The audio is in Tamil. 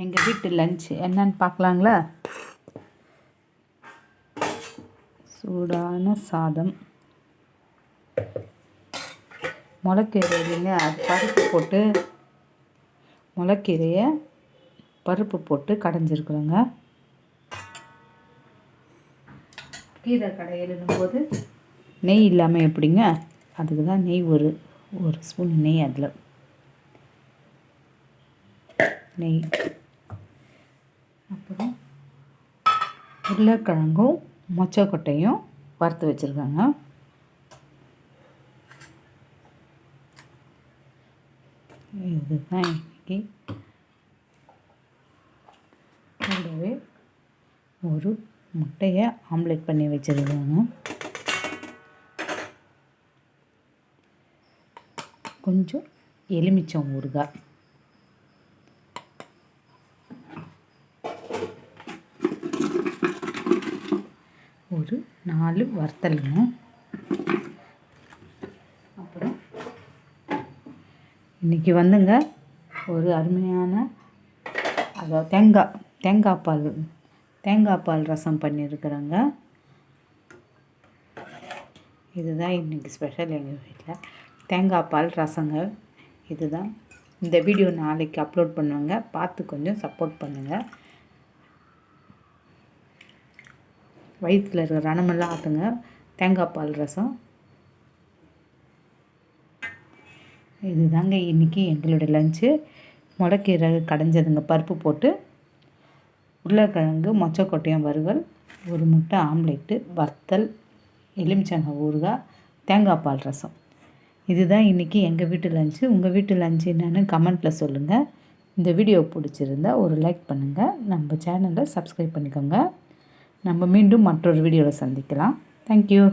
எங்கள் வீட்டு லஞ்ச் என்னன்னு பார்க்கலாங்களா? சூடான சாதம், முளைக்கீரை இல்லைங்க, அது முளைக்கீரையை பருப்பு போட்டு கடைஞ்சிருக்குறோங்க. கீரை கடையிலும் போது நெய் இல்லாமல் எப்படிங்க? அதுக்கு தான் நெய் ஒரு ஸ்பூன் நெய், அதில் நெய், அப்புறம் உருளைக்கிழங்கும் மொச்சக்கொட்டையும் வறுத்து வச்சுருக்காங்க. இதுதான் இன்னைக்கு. கூடவே ஒரு முட்டையை ஆம்லேட் பண்ணி வச்சுருக்காங்க. கொஞ்சம் எலுமிச்சம் ஊறுகாய், ஒரு 4 வறுத்தலுங்க. அப்புறம் இன்றைக்கி வந்துங்க ஒரு அருமையான அதாவது தேங்காய் பால் ரசம் பண்ணியிருக்கிறேங்க. இதுதான் இன்றைக்கி ஸ்பெஷல் எங்கள் வீட்டில், தேங்காய் பால் ரசங்க. இதுதான் இந்த வீடியோ நாளைக்கு அப்லோட் பண்ணுவேங்க, பார்த்து கொஞ்சம் சப்போர்ட் பண்ணுங்கள். வயிற்றில் இருக்கிற ரணமெல்லாம் ஆற்றுங்க தேங்காய் பால் ரசம். இதுதாங்க இன்றைக்கி எங்களோட லஞ்சு. முளைக்கீரை கடைஞ்சதுங்க, பருப்பு போட்டு, உருளைக்கிழங்கு மொச்சக்கொட்டையும் வறுவல், ஒரு முட்டை ஆம்லேட்டு, வறுத்தல், எலுமிச்சங்காய் ஊறுகாய், தேங்காய் பால் ரசம். இதுதான் இன்றைக்கி எங்கள் வீட்டு லஞ்சு. உங்கள் வீட்டு லஞ்சு என்னென்னு கமெண்ட்டில் சொல்லுங்கள். இந்த வீடியோ பிடிச்சிருந்தா ஒரு லைக் பண்ணுங்கள், நம்ம சேனலை சப்ஸ்கிரைப் பண்ணிக்கோங்க. நம்ம மீண்டும் மற்றொரு வீடியோவில் சந்திக்கலாம். தேங்க்யூ.